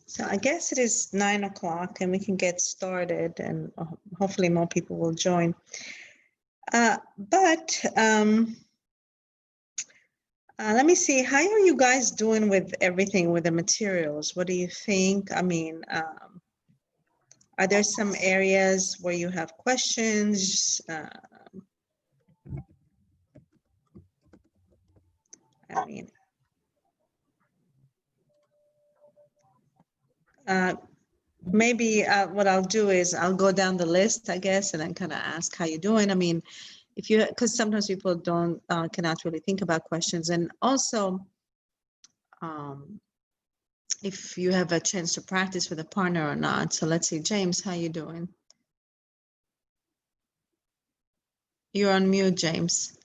So I guess it is 9 o'clock and we can get started, and hopefully more people will join. But let me see, how are you guys doing with everything, with the materials? What do you think? I mean, are there some areas where you have questions? I mean, maybe what I'll do is I'll go down the list, I guess, and then kind of ask how you're doing. I mean, if you, because sometimes people don't, cannot really think about questions. And also, if you have a chance to practice with a partner or not. So let's see, James, how you doing? You're on mute, James.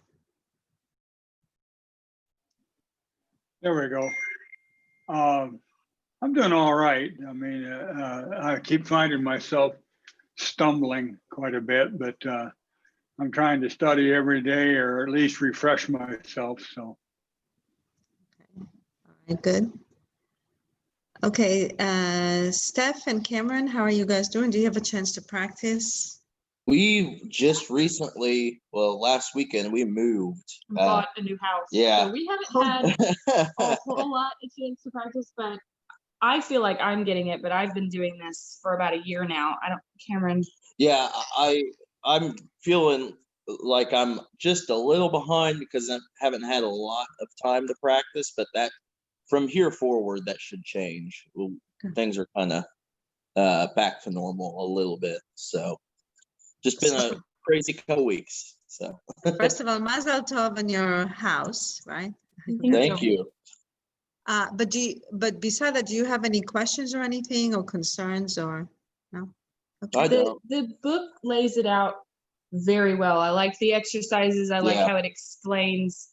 There we go. I'm doing all right. I mean, I keep finding myself stumbling quite a bit, but I'm trying to study every day, or at least refresh myself. So. Okay. All right, good. Okay, Steph and Cameron, how are you guys doing? Do you have a chance to practice? We just recently, well, last weekend we moved. Bought a new house. Yeah. So we haven't had a whole lot of chance to practice, but I feel like I'm getting it. But I've been doing this for about a year now. Cameron. Yeah, I'm feeling like I'm just a little behind because I haven't had a lot of time to practice, but that from here forward, that should change. Things are kind of back to normal a little bit. So just been a crazy couple weeks. So first of all, Mazel Tov in your house, right? Thank you. But beside that, do you have any questions or anything, or concerns, or no? Okay. I don't. The book lays it out very well. I like the exercises. I like how it explains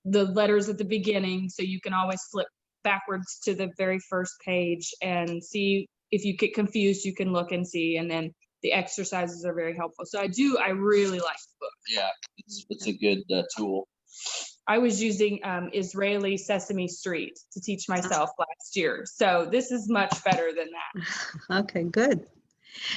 the letters at the beginning, so you can always flip backwards to the very first page and see. If you get confused, you can look and see, and then the exercises are very helpful. So I really like the book. Yeah, it's a good tool. I was using Israeli Sesame Street to teach myself last year. So this is much better than that. Okay, good.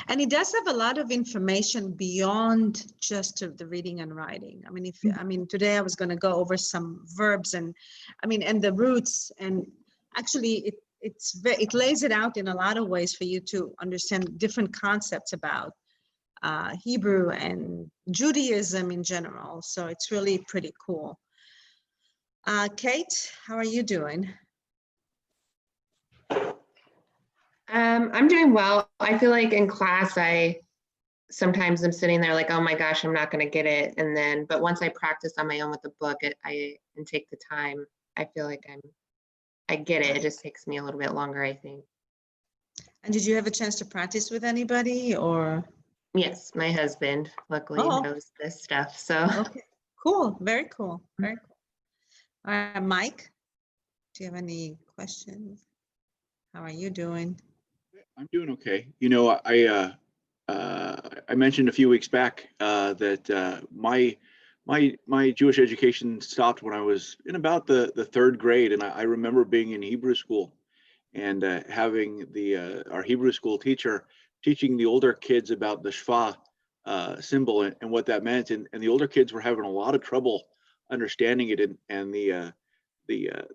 And it does have a lot of information beyond just the reading and writing. I mean, today I was going to go over some verbs and the roots, and actually it lays it out in a lot of ways for you to understand different concepts about Hebrew and Judaism in general. So it's really pretty cool. Kate, how are you doing? I'm doing well. I feel like in class, sometimes I'm sitting there like, oh my gosh, I'm not going to get it. But once I practice on my own with the book, and take the time, I feel like I get it. It just takes me a little bit longer, I think. And did you have a chance to practice with anybody, or? Yes, my husband luckily knows this stuff. So. Okay, cool. Very cool. Very cool. All right, Mike, do you have any questions? How are you doing? I'm doing okay. You know, I mentioned a few weeks back that my Jewish education stopped when I was in about the third grade, and I remember being in Hebrew school and having our Hebrew school teacher teaching the older kids about the Shva symbol and what that meant, and the older kids were having a lot of trouble understanding it, and the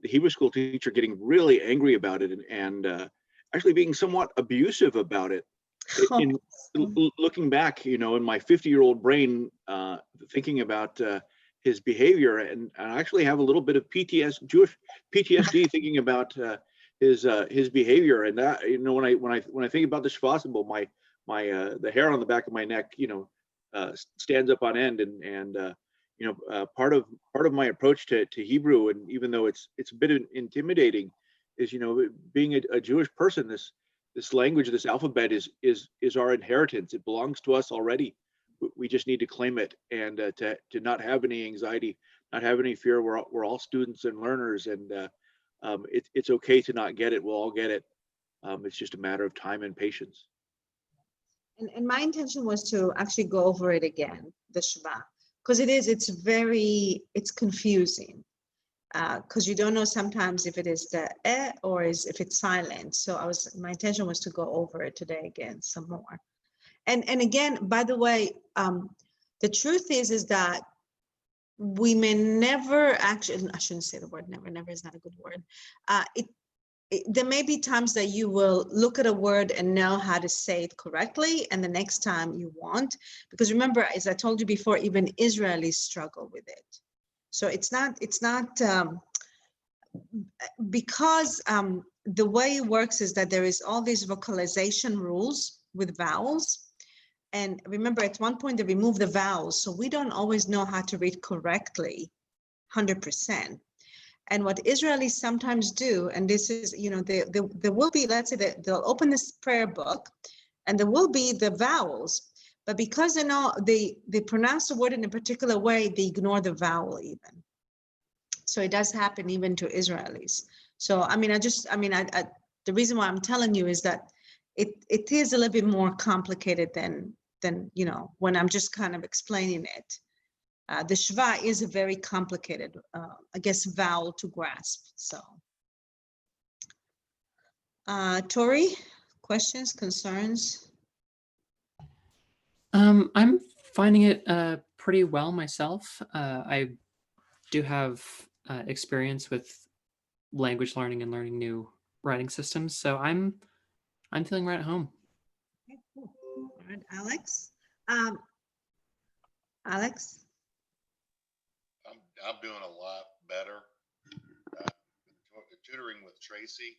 Hebrew school teacher getting really angry about it, and actually being somewhat abusive about it. Looking back, you know, in my 50-year-old brain, thinking about his behavior, and I actually have a little bit of Jewish PTSD thinking about his behavior. And that, you know, when I think about the Shva symbol, the hair on the back of my neck, you know, stands up on end, and you know, part of my approach to Hebrew, and even though it's a bit intimidating, is, you know, being a Jewish person, this language, this alphabet is our inheritance. It belongs to us already. We just need to claim it, and to not have any anxiety, not have any fear. We're all students and learners, and it's okay to not get it. We'll all get it. It's just a matter of time and patience. And my intention was to actually go over it again, the Shva, because it's confusing. because you don't know sometimes if it is the or if it's silent. So my intention was to go over it today again some more. And again, by the way, the truth is that we may never actually, I shouldn't say the word never, never is not a good word. There may be times that you will look at a word and know how to say it correctly, and the next time you won't. Because remember, as I told you before, even Israelis struggle with it. So it's not because the way it works is that there is all these vocalization rules with vowels. And remember, at one point they removed the vowels, so we don't always know how to read correctly, 100%. And what Israelis sometimes do, and this is, you know, there will be, let's say that they'll open this prayer book, and there will be the vowels, but because they know they pronounce the word in a particular way, they ignore the vowel even. So it does happen even to Israelis. So I mean, the reason why I'm telling you is that it is a little bit more complicated than you know, when I'm just kind of explaining it. The Shva is a very complicated, I guess, vowel to grasp. So, Tori, questions, concerns? I'm finding it pretty well myself. I do have experience with language learning and learning new writing systems, so I'm feeling right at home. Okay, cool. All right, Alex. Alex. I'm doing a lot better. Tutoring with Tracy,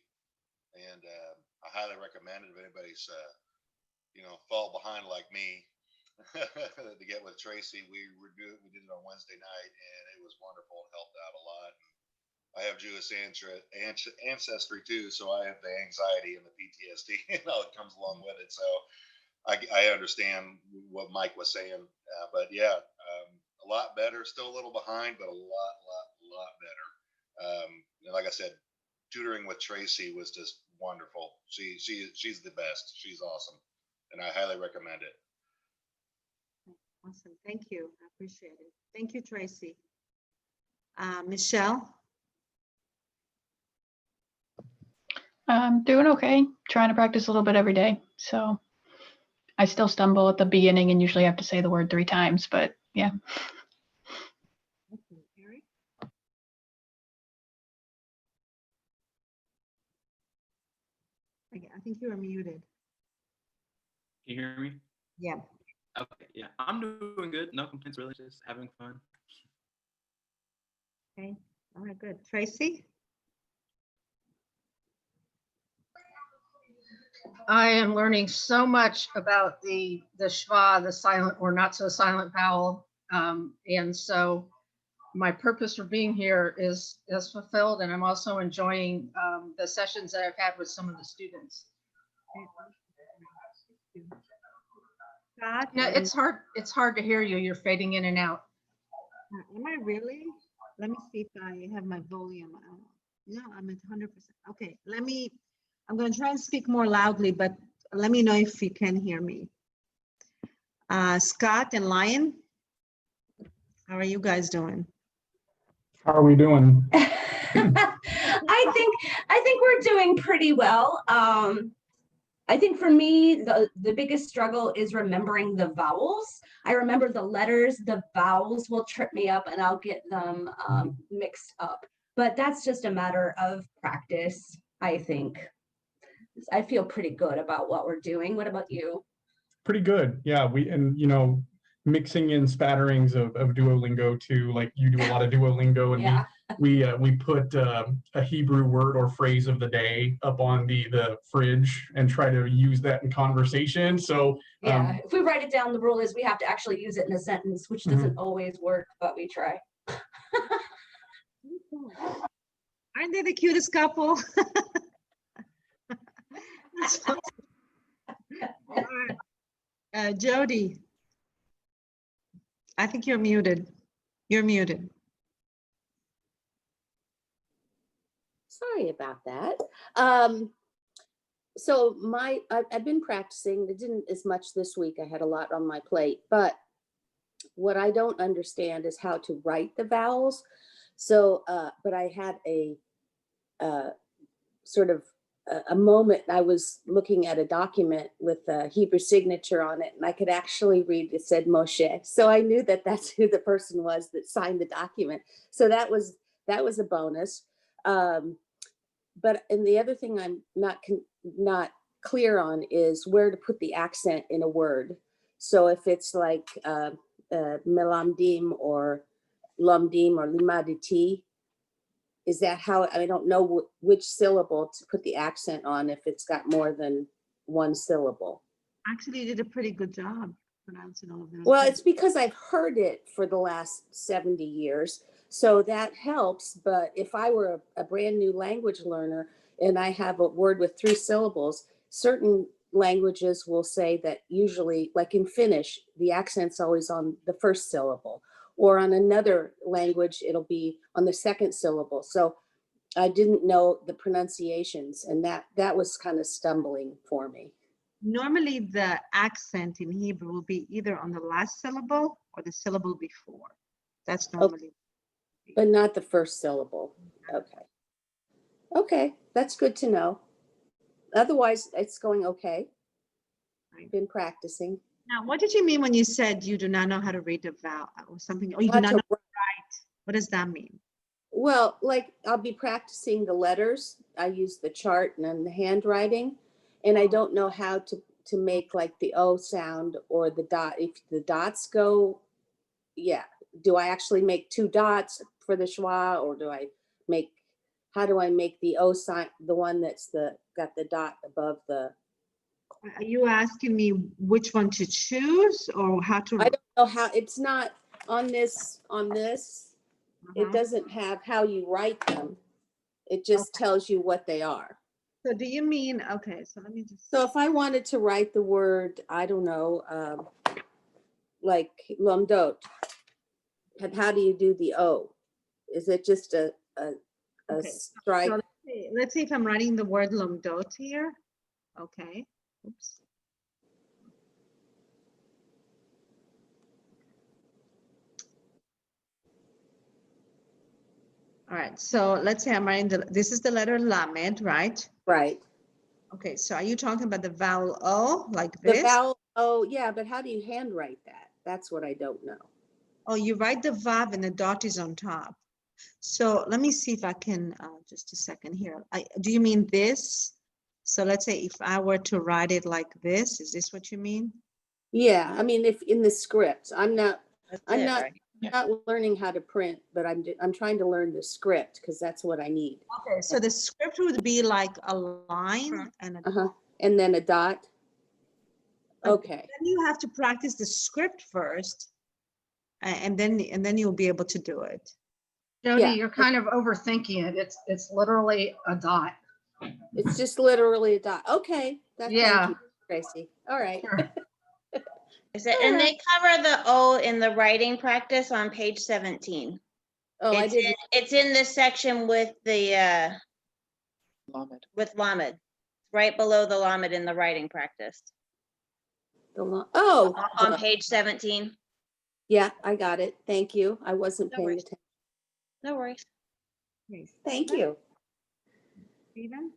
and I highly recommend it if anybody's you know, fall behind like me to get with Tracy. We did it on Wednesday night, and it was wonderful. It helped out a lot. I have Jewish ancestry too, so I have the anxiety and the PTSD, you know, it comes along with it. So I understand what Mike was saying, but yeah, a lot better. Still a little behind, but a lot better. And like I said, tutoring with Tracy was just wonderful. She's the best. She's awesome, and I highly recommend it. Awesome, thank you. I appreciate it. Thank you, Tracy. Michelle. I'm doing okay. Trying to practice a little bit every day. So I still stumble at the beginning and usually have to say the word 3 times, but yeah. I think you are muted. Can you hear me? Yeah. Okay, yeah, I'm doing good. No complaints, really, just having fun. Okay, all right, good. Tracy? I am learning so much about the schwa, the silent or not so silent vowel. And so my purpose for being here is fulfilled, and I'm also enjoying the sessions that I've had with some of the students. No, it's hard to hear you. You're fading in and out. Am I really? Let me see if I have my volume. No, I'm at 100%. Okay, I'm going to try and speak more loudly, but let me know if you can hear me. Scott and Lion, how are you guys doing? How are we doing? I think we're doing pretty well. I think for me, the biggest struggle is remembering the vowels. I remember the letters, the vowels will trip me up and I'll get them mixed up. But that's just a matter of practice, I think. I feel pretty good about what we're doing. What about you? Pretty good. Yeah, you know, mixing in spatterings of Duolingo too. Like you do a lot of Duolingo, and Yeah. we put a Hebrew word or phrase of the day up on the fridge and try to use that in conversation. So yeah, if we write it down, the rule is we have to actually use it in a sentence, which doesn't always work, but we try. Aren't they the cutest couple? Jody, I think you're muted. You're muted. Sorry about that. So I've been practicing. I didn't as much this week. I had a lot on my plate, but what I don't understand is how to write the vowels. So, but I had a sort of a moment. I was looking at a document with a Hebrew signature on it, and I could actually read, it said Moshe. So I knew that that's who the person was that signed the document. So that was a bonus. But and the other thing I'm not clear on is where to put the accent in a word. So if it's like melamdim or lumdim or limaditi, is that how, I don't know which syllable to put the accent on if it's got more than one syllable. Actually, you did a pretty good job pronouncing all of those. Well, it's because I've heard it for the last 70 years. So that helps. But if I were a brand new language learner and I have a word with 3 syllables, certain languages will say that usually, like in Finnish, the accent's always on the first syllable. Or on another language, it'll be on the second syllable. So I didn't know the pronunciations, and that was kind of stumbling for me. Normally, the accent in Hebrew will be either on the last syllable or the syllable before. That's normally. Okay. But not the first syllable. Okay. Okay, that's good to know. Otherwise, it's going okay. I've been practicing. Now, what did you mean when you said you do not know how to read a vowel or something, or you do not know how to write? What does that mean? Well, like I'll be practicing the letters. I use the chart and then the handwriting, and I don't know how to make like the O sound or the dot. If the dots go, yeah. Do I actually make 2 dots for the schwa, or how do I make the O sign, the one that's got the dot above the? Are you asking me which one to choose or how to? I don't know how, it's not on this. It doesn't have how you write them. It just tells you what they are. So do you mean, okay, so let me just. So if I wanted to write the word, I don't know, like lomdot, how do you do the O? Is it just a strike? So let's see if I'm writing the word lomdot here. Okay. Oops. All right, so let's say I'm writing this is the letter lamed, right? Right. Okay, so are you talking about the vowel O, like this? The vowel O, yeah, but how do you handwrite that? That's what I don't know. Oh, you write the vav and the dot is on top. So let me see if I can, just a second here. Do you mean this? So let's say if I were to write it like this, is this what you mean? Yeah, I mean, if in the script, I'm not learning how to print, but I'm trying to learn the script because that's what I need. Okay, so the script would be like a line and and then a dot. Okay. Then you have to practice the script first, and then you'll be able to do it. Jody, you're kind of overthinking it. It's literally a dot. It's just literally a dot. Okay. Thank you, Tracy. All right. Sure. And they cover the O in the writing practice on page 17. Oh, it's in this section with the Lamed. With Lamed, right below the Lamed in the writing practice. On page 17. Yeah, I got it. Thank you. I wasn't paying attention. No worries. Thank you. Stephen?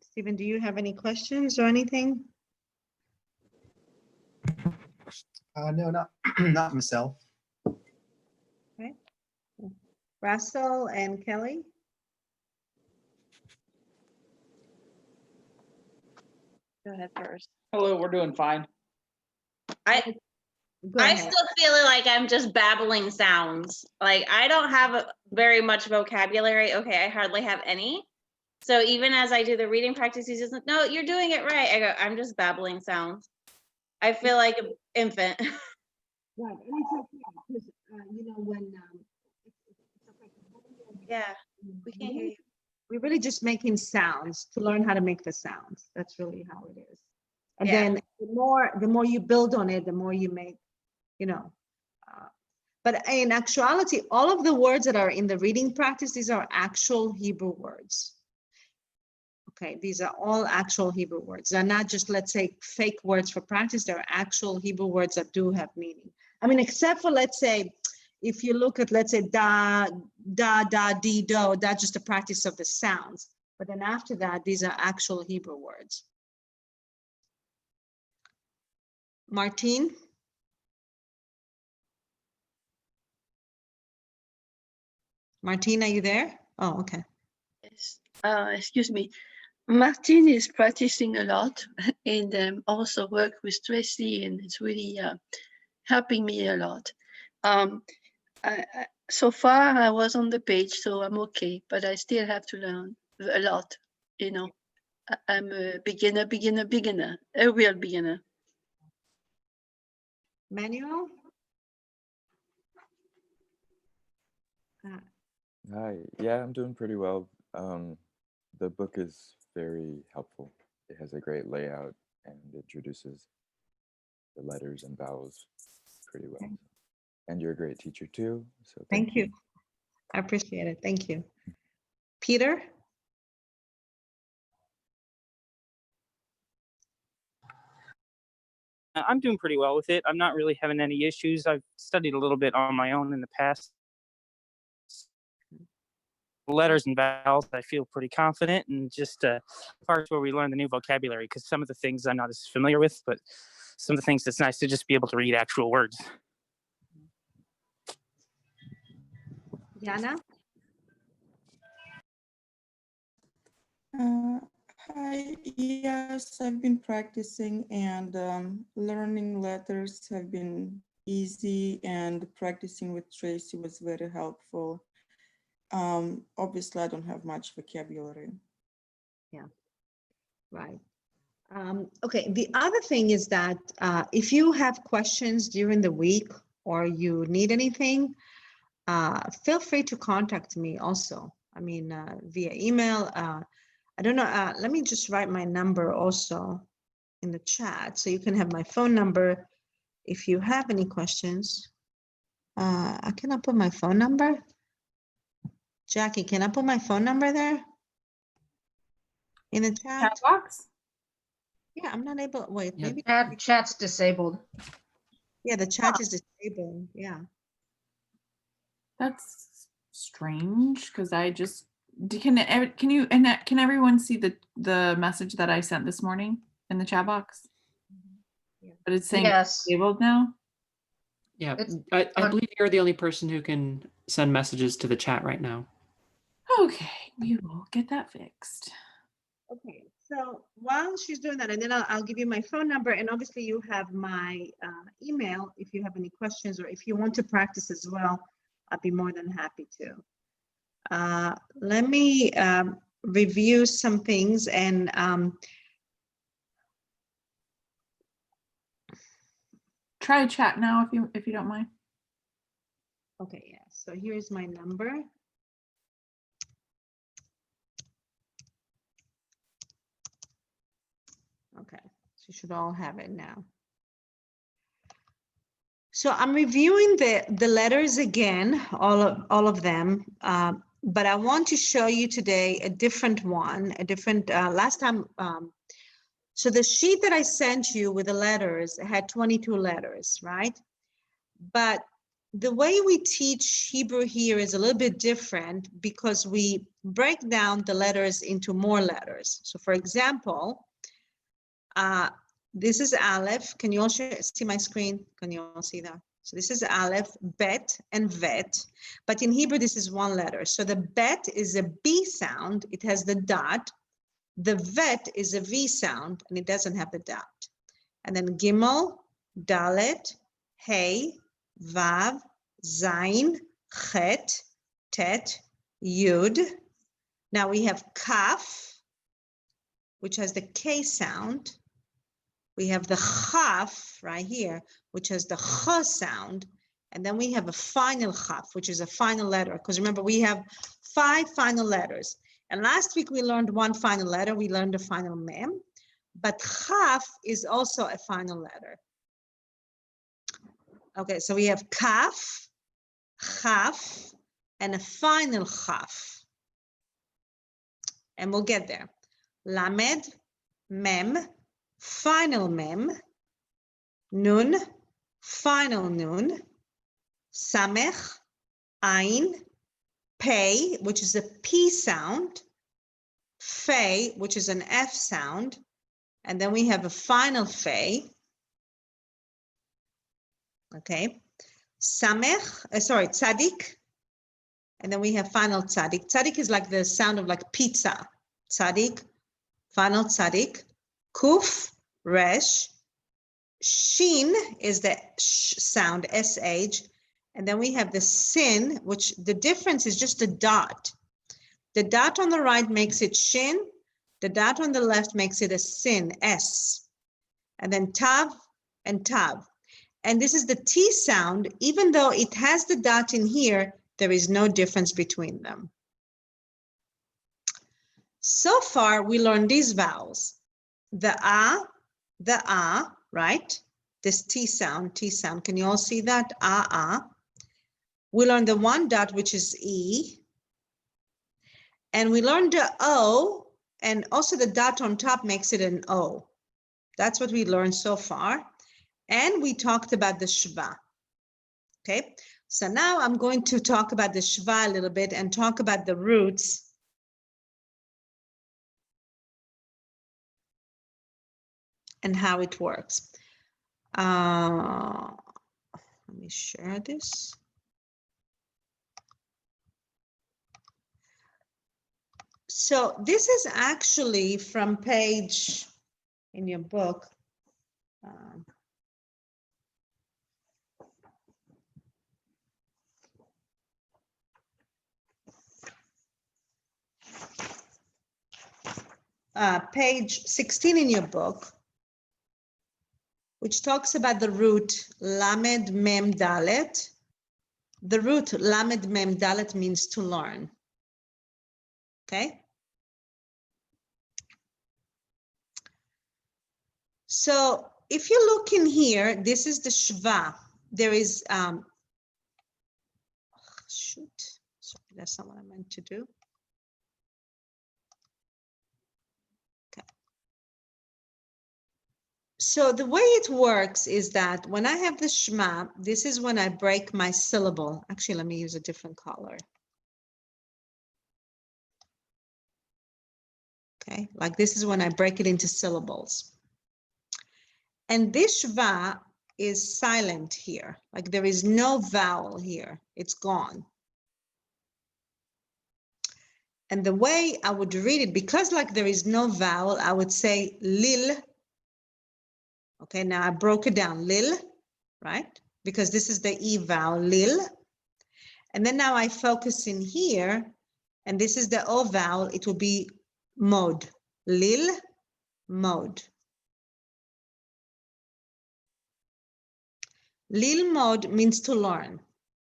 Stephen, do you have any questions or anything? No, not myself. Okay. Russell and Kelly? Go ahead first. Hello, we're doing fine. I still feel like I'm just babbling sounds. Like I don't have very much vocabulary. Okay, I hardly have any. So even as I do the reading practice, he's just like, no, you're doing it right. I go, I'm just babbling sounds. I feel like an infant. Right, and it's okay because you know when yeah, we can't hear you. We're really just making sounds to learn how to make the sounds. That's really how it is. And then the more you build on it, the more you make, you know. But in actuality, all of the words that are in the reading practice, these are actual Hebrew words. Okay, these are all actual Hebrew words. They're not just, let's say, fake words for practice. They're actual Hebrew words that do have meaning. I mean, except for, let's say, if you look at, let's say, da, da, da, di, do, that's just a practice of the sounds. But then after that, these are actual Hebrew words. Martine? Martine, are you there? Oh, okay. Yes. Excuse me. Martin is practicing a lot and also work with Tracy, and it's really helping me a lot. So far, I was on the page, so I'm okay, but I still have to learn a lot. You know, I'm a beginner, a real beginner. Manuel? Hi, yeah, I'm doing pretty well. The book is very helpful. It has a great layout and introduces the letters and vowels pretty well. And you're a great teacher too, so Thank you. I appreciate it. Thank you. Peter? I'm doing pretty well with it. I'm not really having any issues. I've studied a little bit on my own in the past. Letters and vowels, I feel pretty confident, and just parts where we learn the new vocabulary, because some of the things I'm not as familiar with, but some of the things it's nice to just be able to read actual words. Yana? Hi, yes, I've been practicing, and learning letters have been easy, and practicing with Tracy was very helpful. Obviously, I don't have much vocabulary. Yeah, right. Okay, the other thing is that if you have questions during the week or you need anything, feel free to contact me also. I mean, via email. I don't know, let me just write my number also in the chat so you can have my phone number if you have any questions. I cannot put my phone number. Jackie, can I put my phone number there? In the chat box? Yeah, I'm not able, wait, maybe. Chat's disabled. Yeah, the chat is disabled, yeah. That's strange, because I just, can everyone see the message that I sent this morning in the chat box? But it's saying it's disabled now? Yeah, I believe you're the only person who can send messages to the chat right now. Okay, we will get that fixed. Okay, so while she's doing that, and then I'll give you my phone number, and obviously you have my email if you have any questions, or if you want to practice as well, I'd be more than happy to. Let me review some things, and try chat now if you don't mind. Okay, yeah, so here's my number. Okay, so you should all have it now. So I'm reviewing the letters again, all of them, but I want to show you today a different one, a different, last time, so the sheet that I sent you with the letters had 22 letters, right? But the way we teach Hebrew here is a little bit different because we break down the letters into more letters. So for example, this is Alef. Can you all see my screen? Can you all see that? So this is Alef, Bet, and Vet. But in Hebrew, this is one letter. So the Bet is a B sound. It has the dot. The Vet is a V sound, and it doesn't have the dot. And then Gimel, Dalet, Hey, Vav, Zain, Chet, Tet, Yud. Now we have Kaf, which has the K sound. We have the Chaf right here, which has the Ch sound. And then we have a final Chaf, which is a final letter. Because remember, we have 5 final letters. And last week we learned one final letter. We learned a final Mem. But Chaf is also a final letter. Okay, so we have Kaf, Chaf, and a final Chaf. And we'll get there. Lamed, Mem, final Mem, Nun, final Nun, Samech, Ain, Pei, which is a P sound, Fei, which is an F sound, and then we have a final Fei. Okay, Samech, sorry, Tzadik, and then we have final Tzadik. Tzadik is like the sound of like pizza. Tzadik, final Tzadik, Kuf, Resh, Shin is the sh sound, SH, and then we have the Sin, which the difference is just a dot. The dot on the right makes it Shin, the dot on the left makes it a Sin, S, and then Tav and Tav. And this is the T sound, even though it has the dot in here, there is no difference between them. So far, we learned these vowels. The A, right? This T sound. Can you all see that? A. We learned the one dot, which is E. And we learned the O, and also the dot on top makes it an O. That's what we learned so far. And we talked about the Shva. Okay, so now I'm going to talk about the Shva a little bit and talk about the roots. And how it works. Let me share this. So this is actually from page in your book. Page 16 in your book, which talks about the root Lamed Mem Dalet. The root Lamed Mem Dalet means to learn. Okay. So if you look in here, this is the Shva. There is, shoot, sorry, that's not what I meant to do. Okay. So the way it works is that when I have the Shema, this is when I break my syllable. Actually, let me use a different color. Okay, like this is when I break it into syllables. And this Shva is silent here, like there is no vowel here, it's gone. And the way I would read it, because like there is no vowel, I would say lil. Okay, now I broke it down, lil, right? Because this is the E vowel, lil. And then now I focus in here, and this is the O vowel, it will be mod, lil, mod. Lil mod means to learn,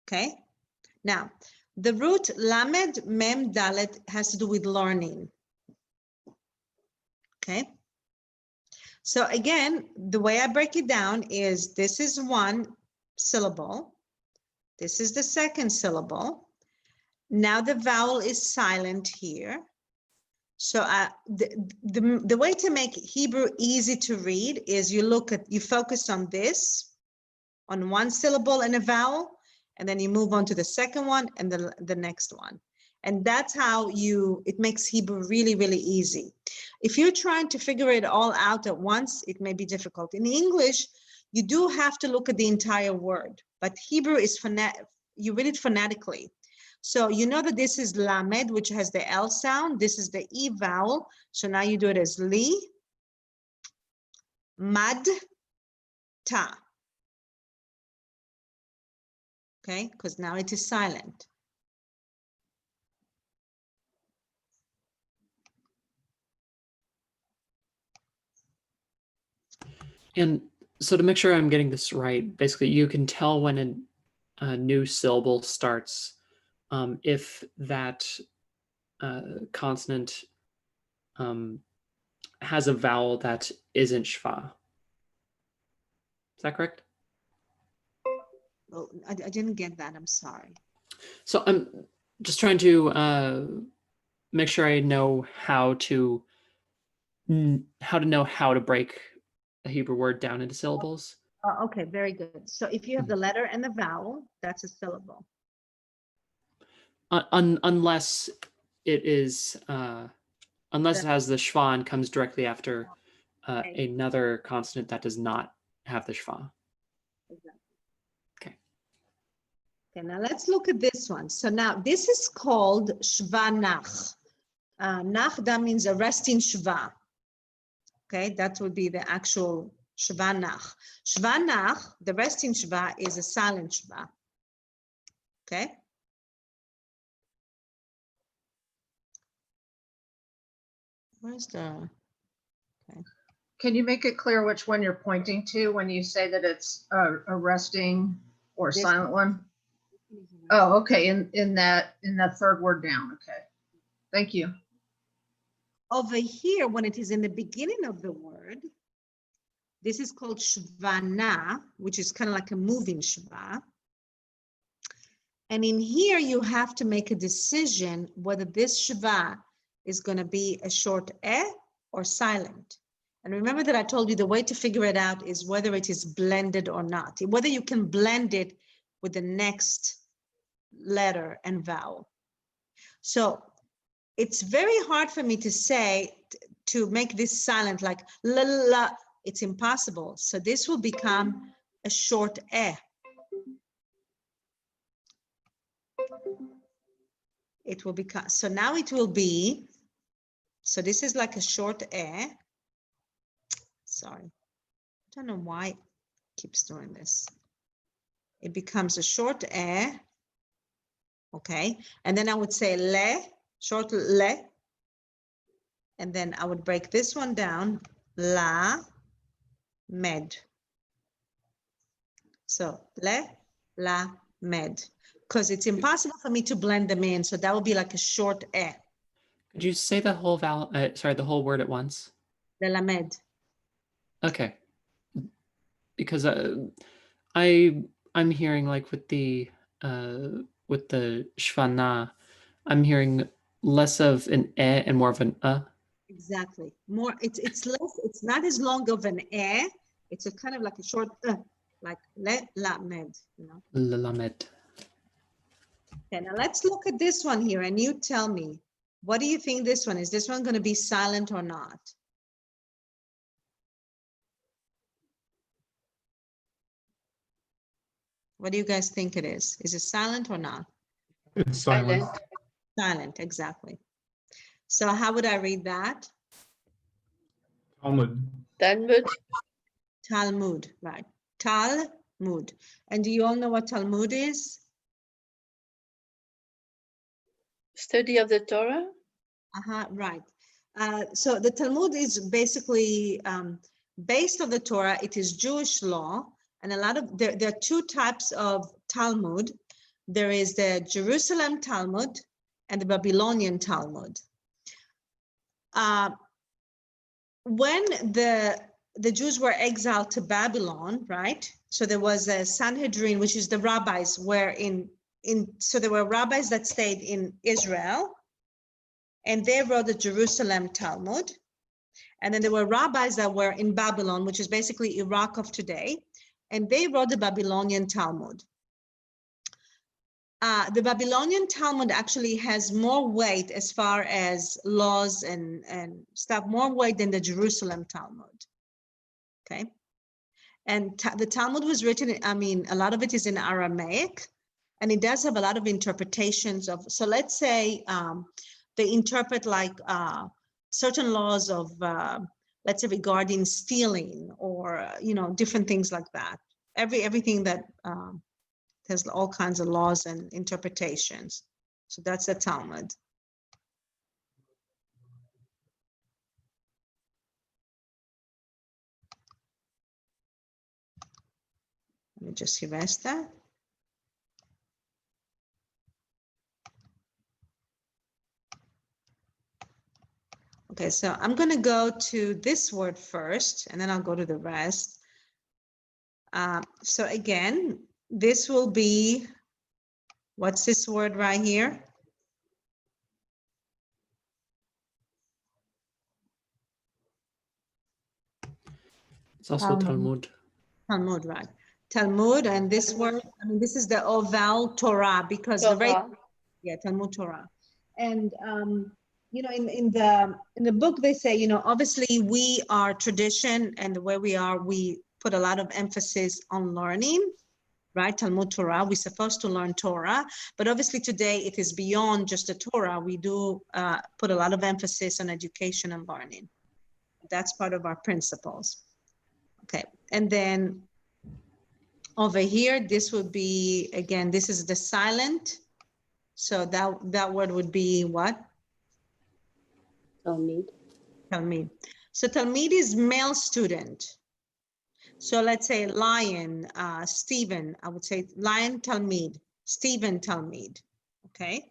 okay? Now, the root lamed mem dalet has to do with learning, okay? So again, the way I break it down is this is one syllable. This is the second syllable. Now the vowel is silent here. So the way to make Hebrew easy to read is you focus on this, on one syllable and a vowel, and then you move on to the second one and the next one. And that's how it makes Hebrew really, really easy. If you're trying to figure it all out at once, it may be difficult. In English, you do have to look at the entire word, but Hebrew is you read it phonetically. So you know that this is lamed, which has the L sound. This is the E vowel. So now you do it as li, mad, ta. Okay, because now it is silent. And so to make sure I'm getting this right, basically you can tell when a new syllable starts if that consonant has a vowel that isn't shva. Is that correct? Oh, I didn't get that. I'm sorry. So I'm just trying to make sure I know how to know how to break a Hebrew word down into syllables. Okay, very good. So if you have the letter and the vowel, that's a syllable. Unless it is, unless it has the schwa and comes directly after another consonant that does not have the schwa. Exactly. Okay, now let's look at this one. So now this is called shva nach. Nach, that means a resting shva. Okay, that would be the actual shva nach. Shva nach, the resting shva, is a silent shva. Okay. Where's the, okay. Can you make it clear which one you're pointing to when you say that it's a resting or This silent one? Oh, okay, in that third word down, okay. Thank you. Over here, when it is in the beginning of the word, this is called shvana, which is kind of like a moving shva. And in here, you have to make a decision whether this shva is going to be a short or silent. And remember that I told you the way to figure it out is whether it is blended or not, whether you can blend it with the next letter and vowel. So it's very hard for me to say, to make this silent like la la, it's impossible. So this will become a short eh. It will become, so now it will be, so this is like a short eh. Sorry, I don't know why it keeps doing this. It becomes a short eh. Okay, and then I would say le, short le, and then I would break this one down, la, med. So le, la, med, because it's impossible for me to blend them in. So that would be like a short eh. Could you say the whole vowel, sorry, the whole word at once? Le, la, med. Okay. Because I'm hearing like with the shvana, I'm hearing less of an e and more of an Exactly. More, it's less, it's not as long of an eh. It's a kind of like a short like le, la, med, you know. Lamed. Okay, now let's look at this one here and you tell me, what do you think this one is? This one going to be silent or not? What do you guys think it is? Is it silent or not? It's silent. Silent, exactly. So how would I read that? Talmud. Talmud. Talmud, right. Talmud. And do you all know what Talmud is? Study of the Torah. Right. So the Talmud is basically based on the Torah. It is Jewish law. And a lot of, there are two types of Talmud. There is the Jerusalem Talmud and the Babylonian Talmud. When the Jews were exiled to Babylon, right? So there was a Sanhedrin, which is the rabbis were so there were rabbis that stayed in Israel and they wrote the Jerusalem Talmud. And then there were rabbis that were in Babylon, which is basically Iraq of today. And they wrote the Babylonian Talmud. The Babylonian Talmud actually has more weight as far as laws and stuff, more weight than the Jerusalem Talmud. Okay. And the Talmud was written, I mean, a lot of it is in Aramaic, and it does have a lot of interpretations of, so let's say they interpret like certain laws of, let's say regarding stealing or, you know, different things like that. Everything that has all kinds of laws and interpretations. So that's the Talmud. Let me just erase that. Okay, so I'm going to go to this word first, and then I'll go to the rest. So again, this will be, what's this word right here? It's also Talmud. Talmud, right? Talmud, and this word, I mean, this is the vowel Torah, because the rate, yeah, Talmud Torah. And you know, in the book they say, you know, obviously we are tradition, and the way we are, we put a lot of emphasis on learning, right? Talmud Torah, we're supposed to learn Torah, but obviously today it is beyond just the Torah. We do put a lot of emphasis on education and learning. That's part of our principles. Okay, and then over here, this would be, again, this is the silent. So that word would be what? Talmid. Talmid. So Talmid is male student. So let's say Lion, Stephen, I would say Lion Talmid, Stephen Talmid, okay?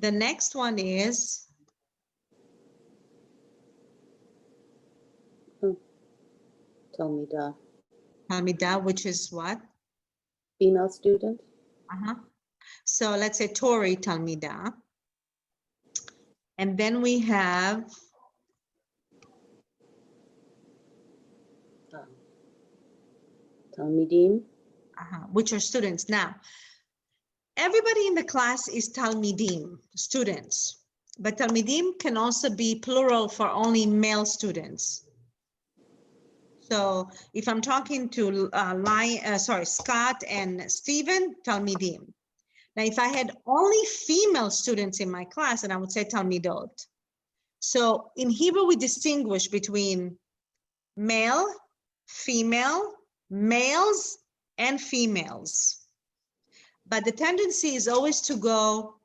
The next one is Talmidah. Talmidah, which is what? Female student. So let's say Tori Talmidah. And then we have Talmidim. Which are students. Now, everybody in the class is Talmidim, students, but Talmidim can also be plural for only male students. So if I'm talking to Scott and Stephen, Talmidim. Now, if I had only female students in my class, then I would say Talmidot. So in Hebrew, we distinguish between male, female, males, and females. But the tendency is always to go,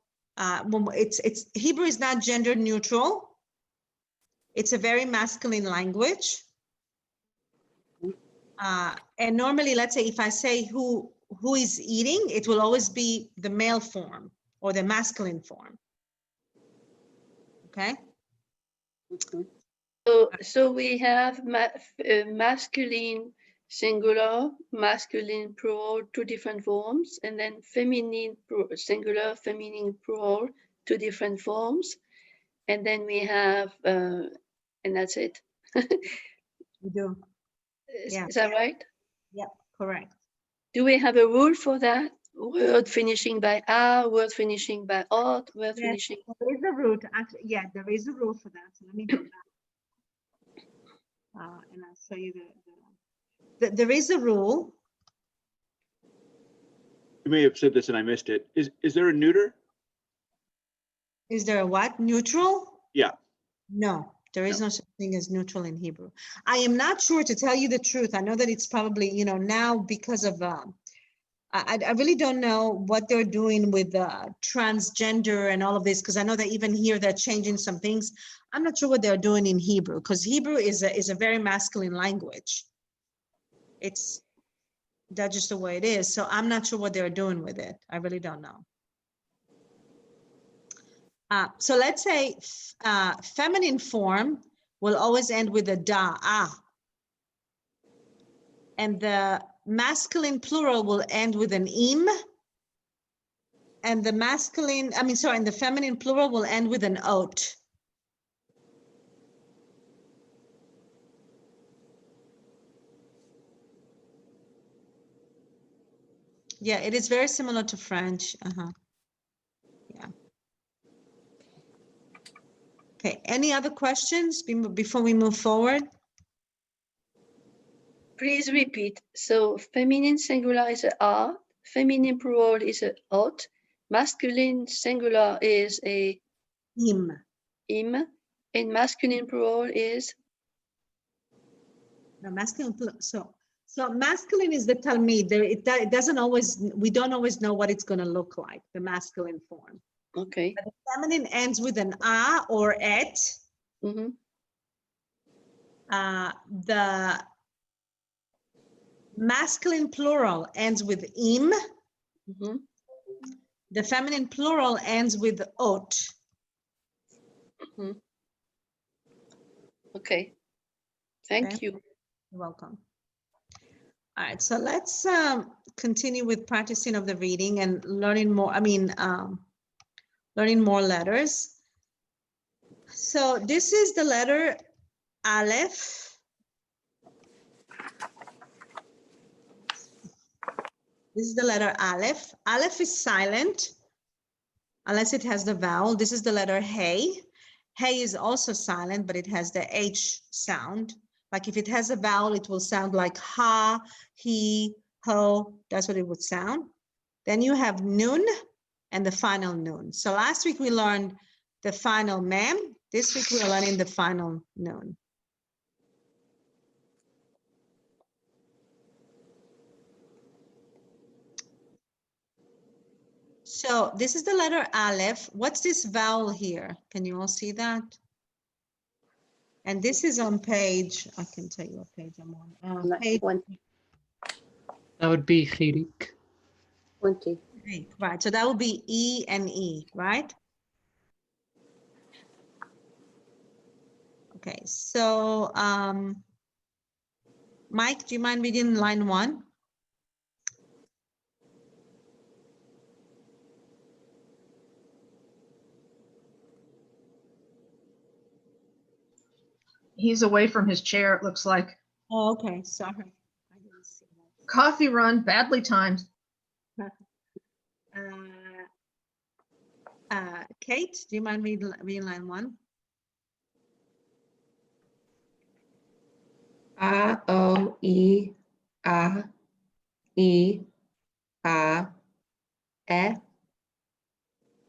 Hebrew is not gender neutral. It's a very masculine language. And normally, let's say if I say who is eating, it will always be the male form or the masculine form. Okay. So we have masculine singular, masculine plural, two different forms, and then feminine singular, feminine plural, two different forms, and then we have, and that's it. We do. Yeah. Is that right? Yeah, correct. Do we have a rule for that? Word finishing by a, word finishing by ot, word finishing. There is a rule. Actually, yeah, there is a rule for that. So let me go back. And I'll show you there is a rule. You may have said this and I missed it. Is there a neuter? Is there a what? Neutral? Yeah. No, there is no such thing as neutral in Hebrew. I am not sure, to tell you the truth. I know that it's probably, you know, now because of, I really don't know what they're doing with transgender and all of this, because I know that even here they're changing some things. I'm not sure what they're doing in Hebrew, because Hebrew is a very masculine language. That's just the way it is. So I'm not sure what they're doing with it. I really don't know. So let's say feminine form will always end with a da, ah. And the masculine plural will end with an im. And the and the feminine plural will end with an ot. Yeah, it is very similar to French. Yeah. Okay, any other questions before we move forward? Please repeat. So feminine singular is a, feminine plural is a ot, masculine singular is a im, and masculine plural is? No, masculine plural. So masculine is the Talmid. It doesn't always, we don't always know what it's going to look like, the masculine form. Okay. But the feminine ends with an a or et. Mm-hmm. The masculine plural ends with im. Mm-hmm. The feminine plural ends with ot. Mm-hmm. Okay. Thank you. You're welcome. All right, so let's continue with practicing of the reading and learning more, learning more letters. So this is the letter Alef. This is the letter Aleph. Aleph is silent unless it has the vowel. This is the letter Hey. Hey is also silent, but it has the H sound. Like if it has a vowel, it will sound like ha, he, ho. That's what it would sound. Then you have Nun and the final Nun. So last week we learned the final Mem. This week we're learning the final Nun. So this is the letter Aleph. What's this vowel here? Can you all see that? And this is on page, I can tell you what page I'm on. Page 20. That would be chirik. 20. Right, so that would be E and E, right? Okay, so Mike, do you mind reading line 1? He's away from his chair, it looks like. Oh, okay, sorry. I didn't see that. Coffee run, badly timed. Kate, do you mind reading line 1? A, O, E, A, E, A, E,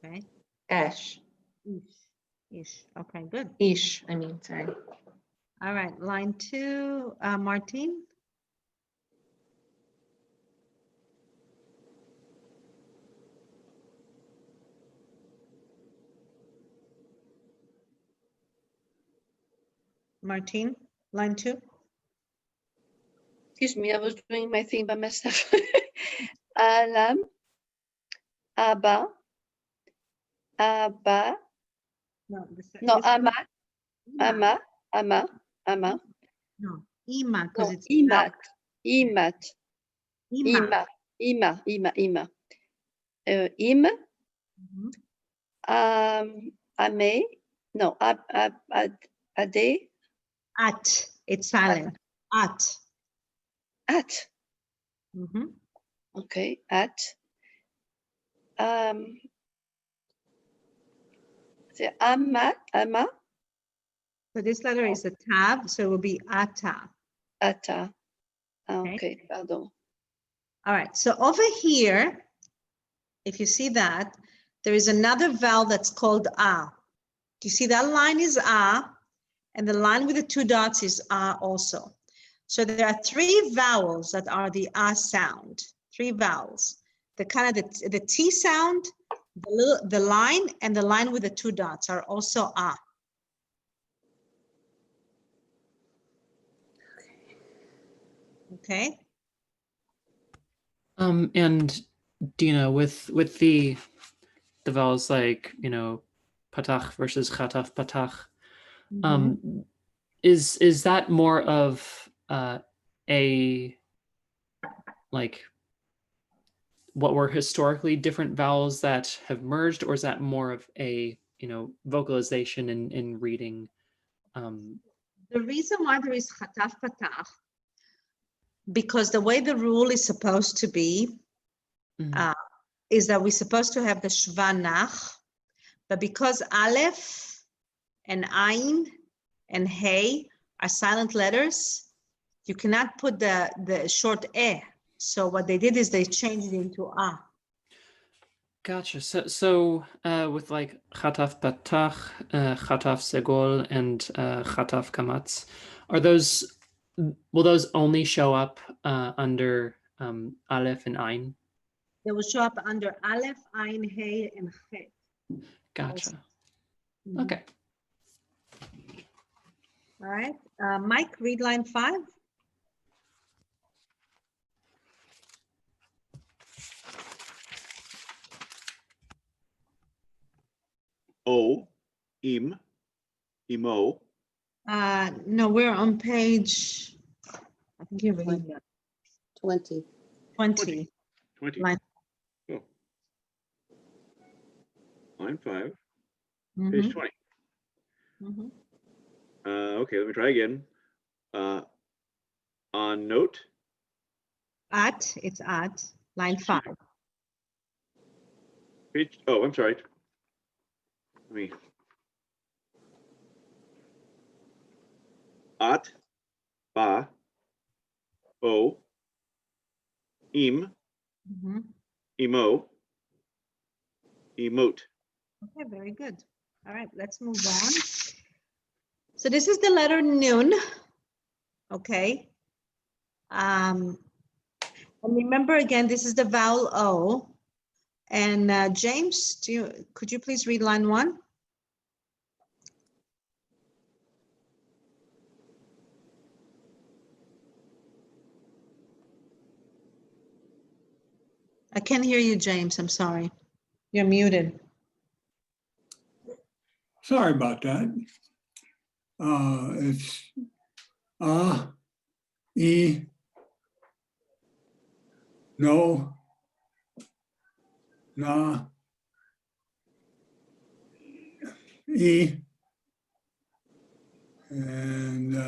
Okay. Esh. Ish. Okay, good. Ish, I mean, sorry. All right, line 2, Martine. Martine, line 2. Excuse me, I was doing my thing by myself. Alam, Abba, Abba. No, No, Ama, Ima. Ama. No, Ima, because No, it's Imat, Imat, Ima. Ima. Im, Ame, no, Ade. At, it's silent. At. At. Mm-hmm. Okay, at. The Ama. So this letter is a tab, so it will be ata. Ata. Okay, pardon. All right, so over here, if you see that, there is another vowel that's called a. Do you see that line is a, and the line with the 2 dots is a also. So there are 3 vowels that are the a sound, 3 vowels. The kind of the T sound, the line, and the line with the 2 dots are also a. Okay. And Dina, with the vowels like, patach versus chataf patach, is that more of a like what were historically different vowels that have merged, or is that more of a vocalization in reading? The reason why there is chataf patach, because the way the rule is supposed to be, is that we're supposed to have the shva nach, but because Aleph and Ain and Hey are silent letters, you cannot put the short E. So what they did is they changed it into A. Gotcha. So with like chataf patach, chataf segol, and chataf kamatz, will those only show up under Aleph and Ain? They will show up under Aleph, Ain, Hey, and Chet. Gotcha. Okay. All right. Mike, read line 5. O, Im, Imo. No, we're on page, I think you're reading that. 20. 20. 20. Line. Oh. Line 5, Mhm. page 20. Mhm. Okay, let me try again. On note. At, it's at. line 5. Page, oh, I'm sorry. Let me. At, ba, o, im, Mhm. emo, emote. Okay, very good. All right, let's move on. So this is the letter nun. Okay. And remember again, this is the vowel O. And James, could you please read line 1? I can't hear you, James. I'm sorry. You're muted. Sorry about that. It's e, no, na, e, and na,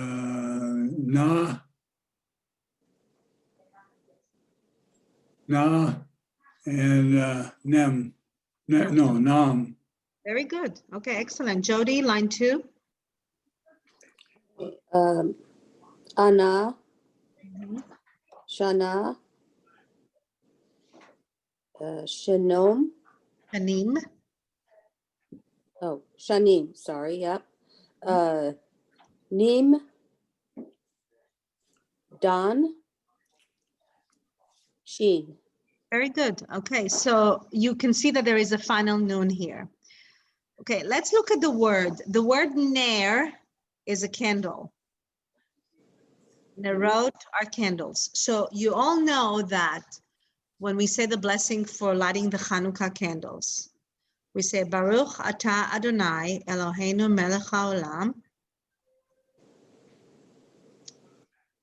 and nem. No, nam. Very good. Okay, excellent. Jody, line 2. Ana, Shana, Shanom. Shanim. Oh, Shanim, sorry, yep. Nim, Don, Sheen. Very good. Okay, so you can see that there is a final nun here. Okay, let's look at the word. The word ner is a candle. Nerot are candles. So you all know that when we say the blessing for lighting the Hanukkah candles, we say Baruch Atah Adonai Eloheinu Melech HaOlam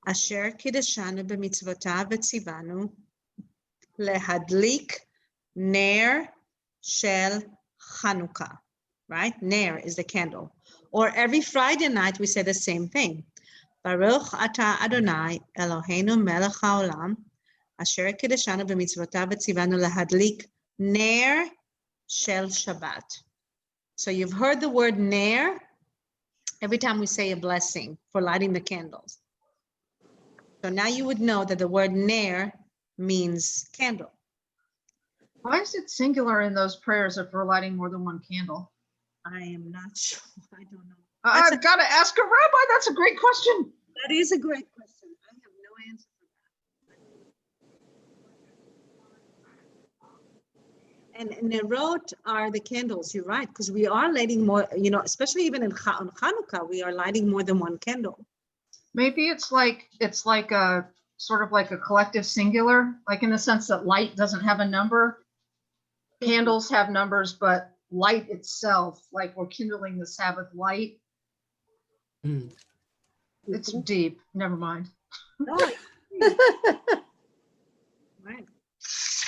Asher Kiddushanu b'mitzvotav v'tzivanu lehadlik ner shel Hanukkah, right? Ner is the candle. Or every Friday night we say the same thing. Baruch Atah Adonai Eloheinu Melech HaOlam Asher Kiddushanu b'mitzvotav v'tzivanu lehadlik ner shel Shabbat. So you've heard the word ner every time we say a blessing for lighting the candles. So now you would know that the word ner means candle. Why is it singular in those prayers if we're lighting more than one candle? I am not sure. I don't know. I've got to ask a rabbi. That's a great question. That is a great question. I have no answer for that. And nerot are the candles, you're right, because we are lighting more, you know, especially even on Hanukkah, we are lighting more than one candle. Maybe it's like a sort of like a collective singular, like in the sense that light doesn't have a number. Candles have numbers, but light itself, like we're kindling the Sabbath light. It's deep. Never mind. Right.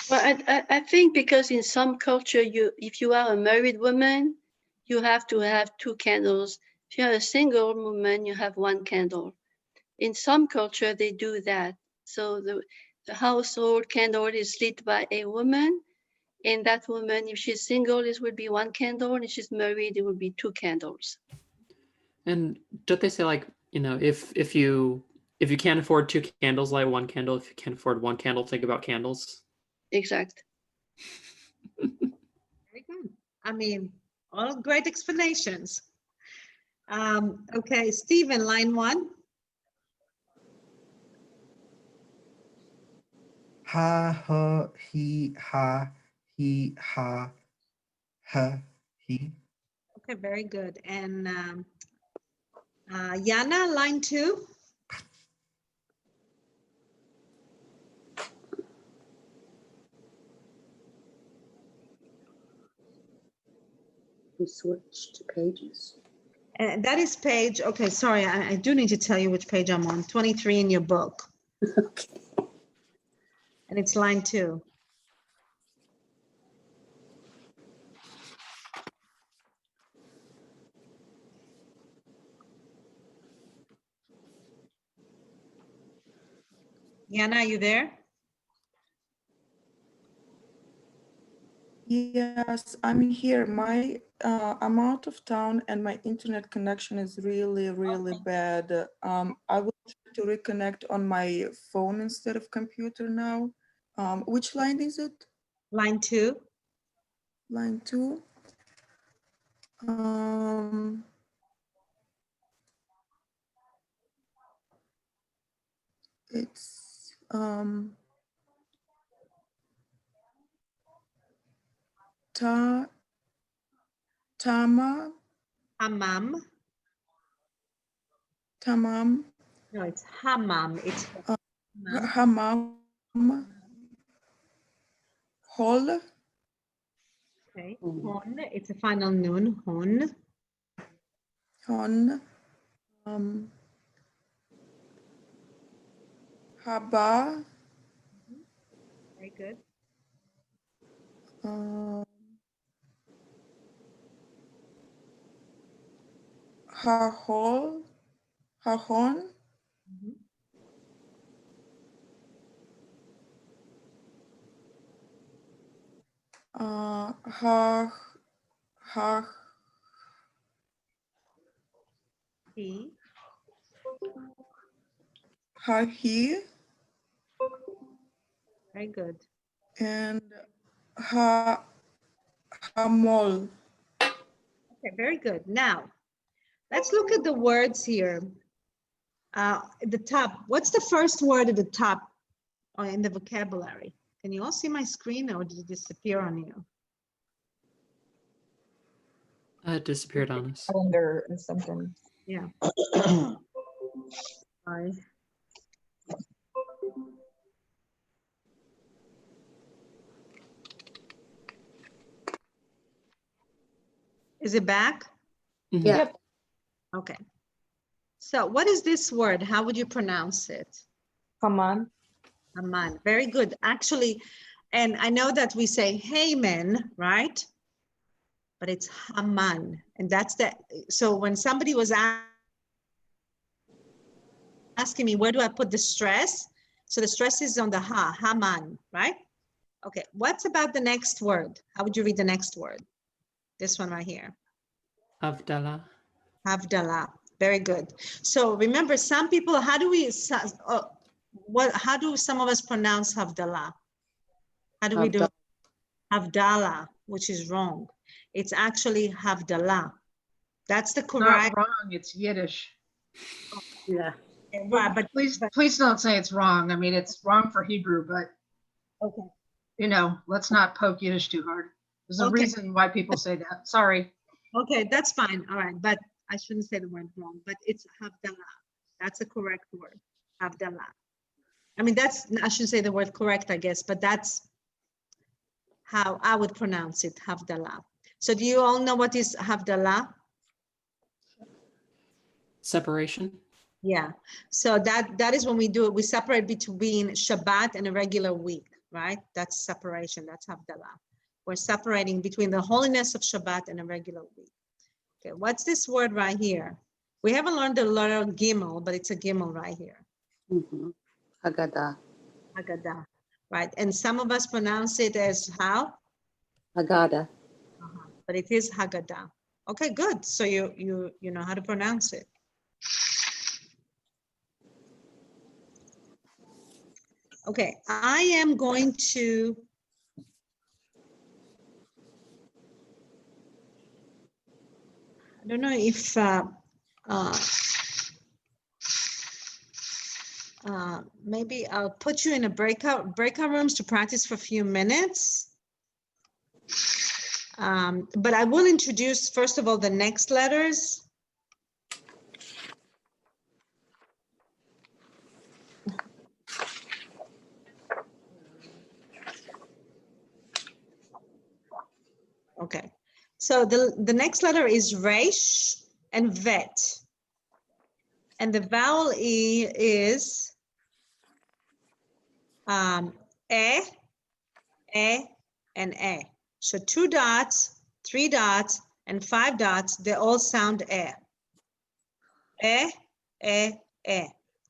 Well, I think because in some culture, if you are a married woman, you have to have 2 candles. If you're a single woman, you have 1 candle. In some culture, they do that. So the household candle is lit by a woman, and that woman, if she's single, it would be 1 candle, and if she's married, it would be 2 candles. And don't they say, like, you know, if you can't afford 2 candles, light 1 candle. If you can't afford 1 candle, think about candles. Exact. Very good. I mean, all great explanations. Okay, Stephen, line 1. Ha, ha, he, ha, he. Okay, very good. And Yana, line 2. We switched pages. And that is page, okay, sorry, I do need to tell you which page I'm on, 23 in your book. Okay. And it's line 2. Yana, are you there? Yes, I'm here. I'm out of town and my internet connection is really, really bad. I will try to reconnect on my phone instead of computer now. Which line is it? Line 2. Line 2. It's Tama. Hammam. Tamam. No, it's hammam. It's Hammam. Hol. Okay. Hon. It's a final noon. Hon. Hon. Haba. Very good. Hahol. Hahon. Ha. He. He. Very good. And Hamol. Okay, very good. Now, let's look at the words here. At the top, what's the first word at the top in the vocabulary? Can you all see my screen or did it disappear on you? It disappeared on us. Calendar or something. Yeah. Sorry. Is it back? Yeah. Yep. Okay. So what is this word? How would you pronounce it? Haman. Haman. Very good. Actually, and I know that we say Haman, right? But it's Haman. And that's the, so when somebody was asking me, where do I put the stress? So the stress is on the ha, Haman, right? Okay, what's about the next word? How would you read the next word? This one right here. Havdalah. Havdalah. Very good. So remember, some people, how do we, how do some of us pronounce Havdalah? How do we do it? Havdalah, which is wrong. It's actually Havdalah. That's the correct. Not wrong, it's Yiddish. Yeah. Right, but please don't say it's wrong. I mean, it's wrong for Hebrew, but okay. You know, let's not poke Yiddish too hard. There's a Okay. reason why people say that. Sorry. Okay, that's fine. All right, but I shouldn't say the word wrong, but it's Havdalah. That's a correct word, Havdalah. I mean, that's, I shouldn't say the word correct, I guess, but that's how I would pronounce it, Havdalah. So do you all know what is Havdalah? Separation. Yeah, so that is when we do it. We separate between Shabbat and a regular week, right? That's separation. That's Havdalah. We're separating between the holiness of Shabbat and a regular week. Okay, what's this word right here? We haven't learned the letter Gimel, but it's a Gimel right here. Haggadah. Haggadah, right? And some of us pronounce it as how? Haggadah. But it is Haggadah. Okay, good. So you know how to pronounce it. Okay, I am going to I don't know if maybe I'll put you in a breakout rooms to practice for a few minutes. But I will introduce, first of all, the next letters. Okay, so the next letter is Resh and Vet. And the vowel E is E, and E. So 2 dots, 3 dots, and 5 dots, they all sound E. E.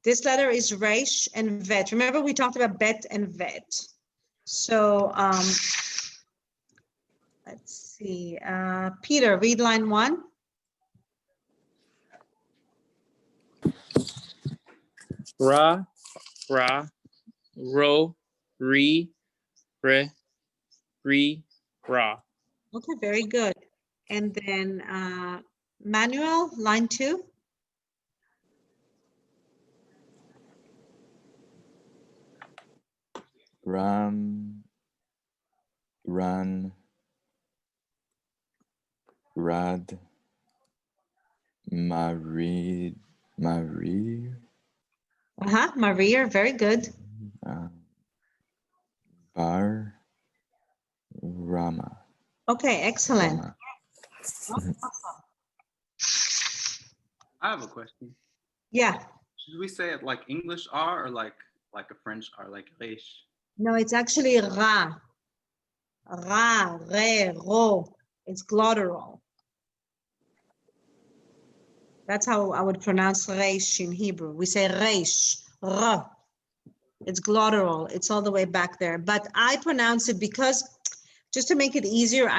This letter is Resh and Vet. Remember we talked about Bet and Vet. So Let's see. Peter, read line 1. Ra, ra, ro, re, re, ra. Okay, very good. And then Manuel, line 2. Ram, ran, rad, marie, Maria, very good. bar, rama. Okay, excellent. Rama. I have a question. Yeah. Should we say it like English R or like a French R, like Reish? No, it's actually ra. Ra, re, ro. It's glottal. That's how I would pronounce reish in Hebrew. We say reish, r. It's glottal. It's all the way back there. But I pronounce it because, just to make it easier,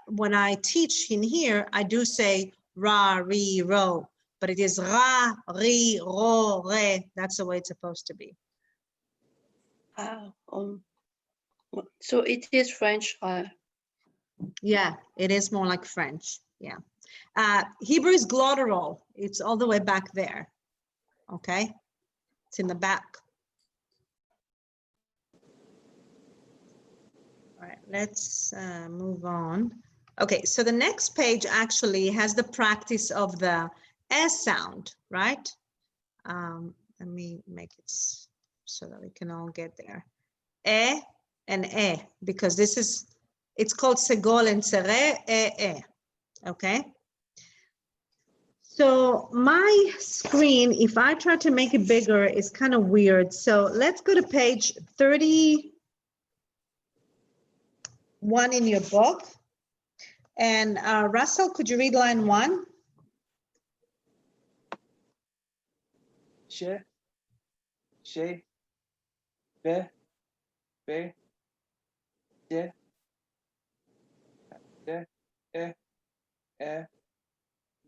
when I teach in here, I do say ra, re, ro. But it is ra, ri, ro, re. That's the way it's supposed to be. So it is French. Yeah, it is more like French. Yeah. Hebrew is glottal. It's all the way back there. Okay. It's in the back. All right, let's move on. Okay, so the next page actually has the practice of the S sound, right? Let me make it so that we can all get there. E and E, because it's called segol and seré, E. Okay. So my screen, if I try to make it bigger, is kind of weird. So let's go to page 31 in your book. And Russell, could you read line 1? She, be, de,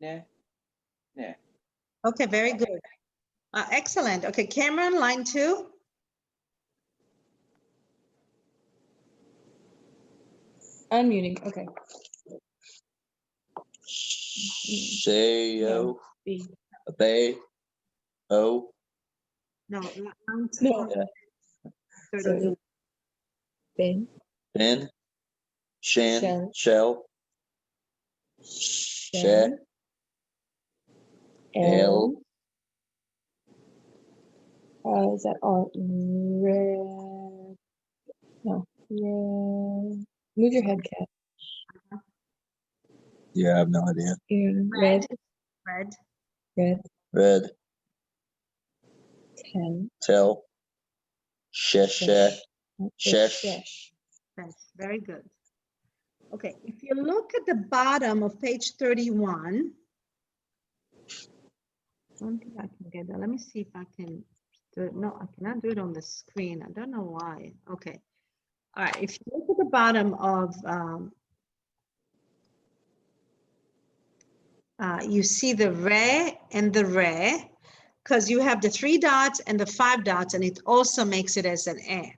ne. Okay, very good. Excellent. Okay, Cameron, line 2. Unmuting. Okay. Sheo, be, o. No, no. Sorry. Ben. Ben, shan, shell, she, el. Is that all? Red. No. Red. Move your head, Kat. Yeah, I have no idea. Red. Red. Tell. Shesh. Very good. Okay, if you look at the bottom of page 31, I don't think I can get that. Let me see if I can do it. No, I cannot do it on the screen. I don't know why. Okay. All right, if you look at the bottom of, you see the re and the re, because you have the 3 dots and the 5 dots, and it also makes it as an e.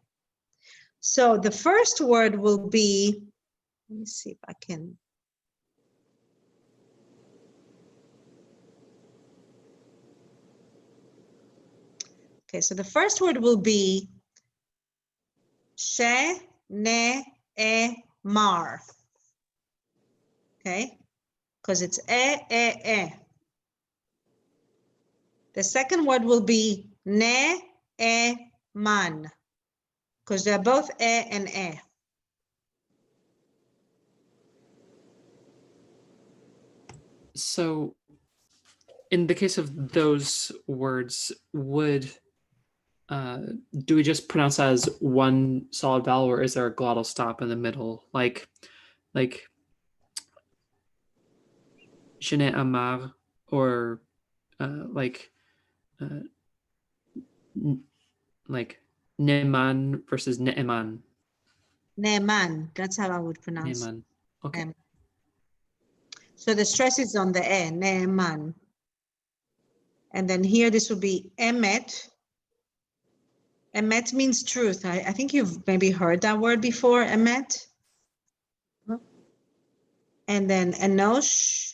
So the first word will be, let me see if I can. Okay, so the first word will be she, ne, e, mar. Okay, because it's e. The second word will be ne, e, man, because they're both e and e. So in the case of those words, do we just pronounce that as one solid vowel, or is there a glottal stop in the middle? Like je n'ai amar, or like neman versus ne'eman. Ne'eman, that's how I would pronounce it. Ne'eman. Okay. So the stress is on the E, Ne'eman. And then here, this would be emet. Emet means truth. I think you've maybe heard that word before, emet. And then enosh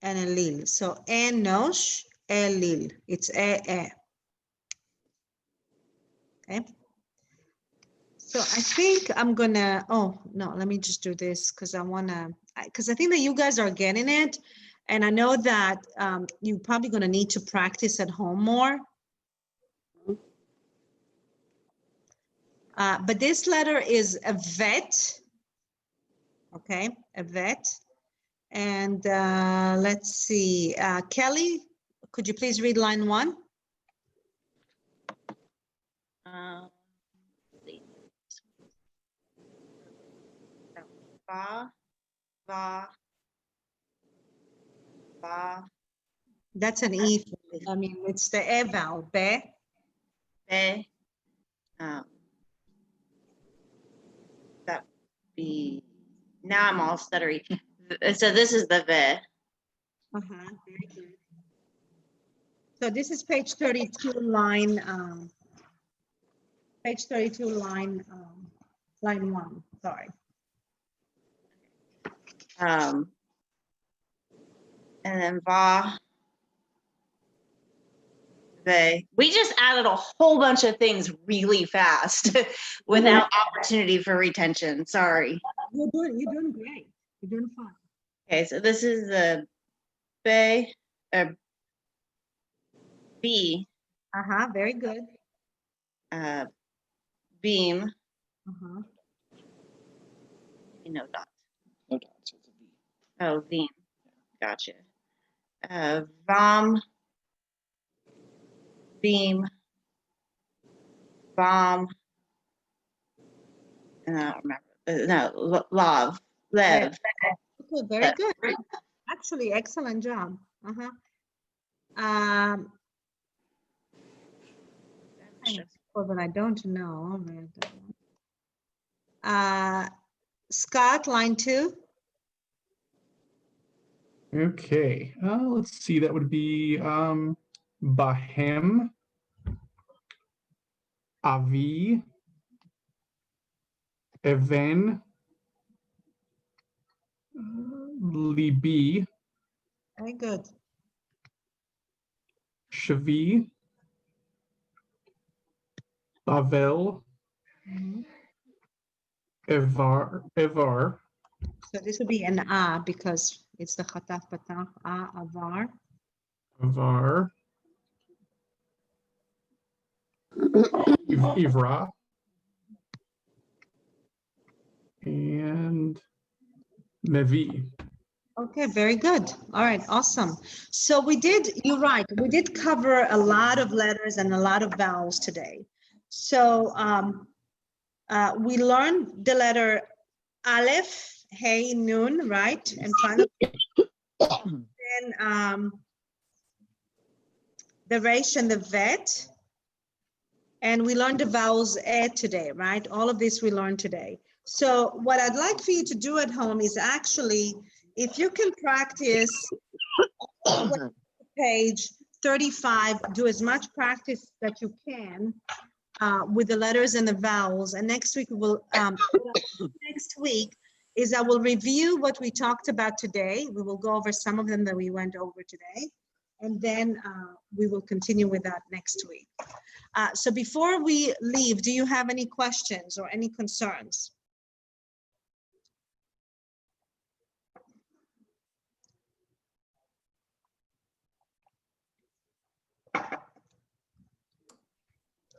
and elil. So enosh, elil. It's e. Okay. So I think I'm gonna, oh, no, let me just do this because I wanna, because I think that you guys are getting it. And I know that you're probably gonna need to practice at home more. But this letter is a vet, okay, a vet. And let's see, Kelly, could you please read line 1? Va, va, va. That's an E. I mean, it's the E vowel, be. Be. That be. Now I'm all stuttery. So this is the ve. Very good. So this is page 32, line, page 32, line 1. Sorry. And then va. Ve. We just added a whole bunch of things really fast without opportunity for retention. Sorry. You're doing great. You're doing fine. Okay, so this is the be, B. Very good. Beam. No dots. No dots. It's a V. Oh, beam. Gotcha. Vom. Beam. Bomb. And I don't remember. No, love. Lev. Okay, very good. Actually, excellent job. But I don't know. Scott, line 2. Okay, let's see, that would be Bahem, Avi, Even, Libi, Very good. Shavi, Bavel, Evar. So this would be an A because it's the khataf pataf, avar. Avar, Ivra, and Mevi. Okay, very good. All right, awesome. So you're right, we did cover a lot of letters and a lot of vowels today. So we learned the letter Alef, Hey, Nun, right? And finally, then the Resh and the Vet. And we learned the vowels today, right? All of this we learned today. So what I'd like for you to do at home is actually, if you can practice page 35, do as much practice that you can with the letters and the vowels. And next week, I will review what we talked about today. We will go over some of them that we went over today. And then we will continue with that next week. So before we leave, do you have any questions or any concerns?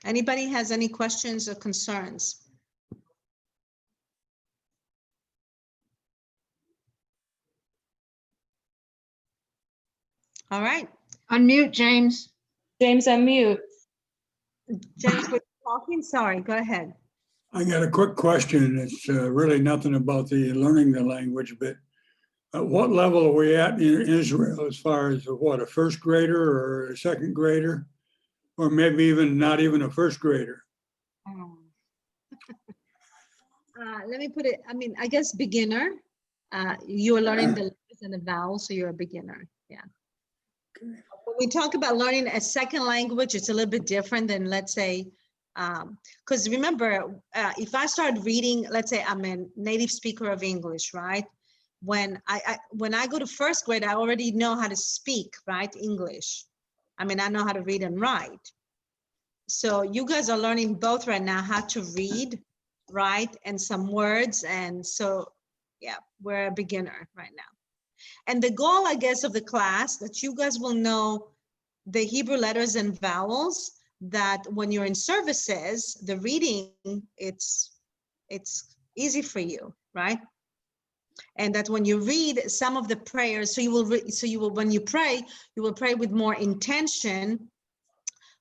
Anybody has any questions or concerns? All right. Unmute, James. James, unmute. James, we're talking. Sorry, go ahead. I got a quick question. It's really nothing about the learning the language, but at what level are we at in Israel as far as what, a first grader or a second grader? Or maybe even not even a first grader? Let me put it, I mean, I guess beginner. You are learning the letters and the vowels, so you're a beginner. Yeah. When we talk about learning a second language, it's a little bit different than, let's say, because remember, if I start reading, let's say I'm a native speaker of English, right? When I go to first grade, I already know how to speak, right? English. I mean, I know how to read and write. So you guys are learning both right now, how to read, right? And some words. And so, yeah, we're a beginner right now. And the goal, I guess, of the class, that you guys will know the Hebrew letters and vowels, that when you're in services, the reading, it's easy for you, right? And that when you read some of the prayers, so you will, when you pray, you will pray with more intention.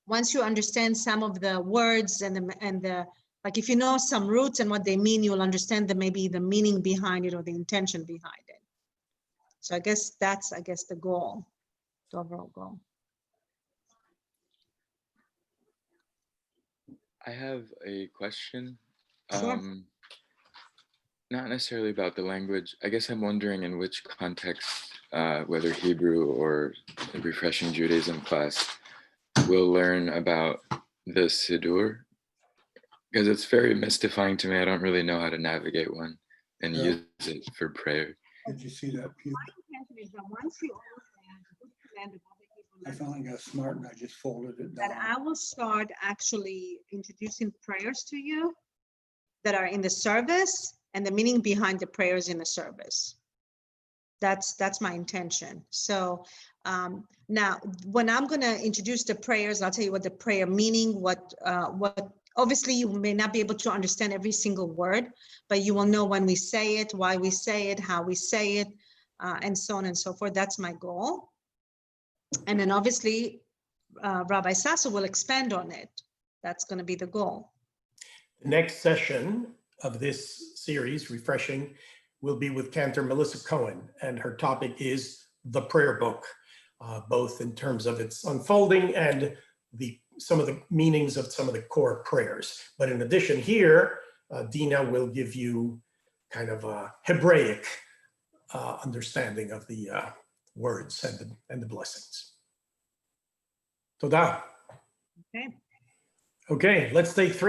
Once you understand some of the words and the like, if you know some roots and what they mean, you will understand maybe the meaning behind it or the intention behind it. So I guess that's, the goal, the overall goal. I have a question. Sure. Not necessarily about the language. I guess I'm wondering in which context, whether Hebrew or the Refreshing Judaism class, we'll learn about the Siddur, because it's very mystifying to me. I don't really know how to navigate one and Yeah. use it for prayer. Did you see that? My intention is that once you understand the command of all the Hebrew I finally got smart and I just folded it that down. I will start actually introducing prayers to you that are in the service and the meaning behind the prayers in the service. That's my intention. So now when I'm going to introduce the prayers, I'll tell you what the prayer meaning, what obviously you may not be able to understand every single word, but you will know when we say it, why we say it, how we say it, and so on and so forth. That's my goal. And then obviously Rabbi Sasso will expand on it. That's going to be the goal. The next session of this series, Refreshing, will be with Cantor Melissa Cohen, and her topic is the prayer book, both in terms of its unfolding and some of the meanings of some of the core prayers. But in addition here, Dina will give you kind of a Hebraic understanding of the words and the blessings. Toda. Okay. Okay, let's take 3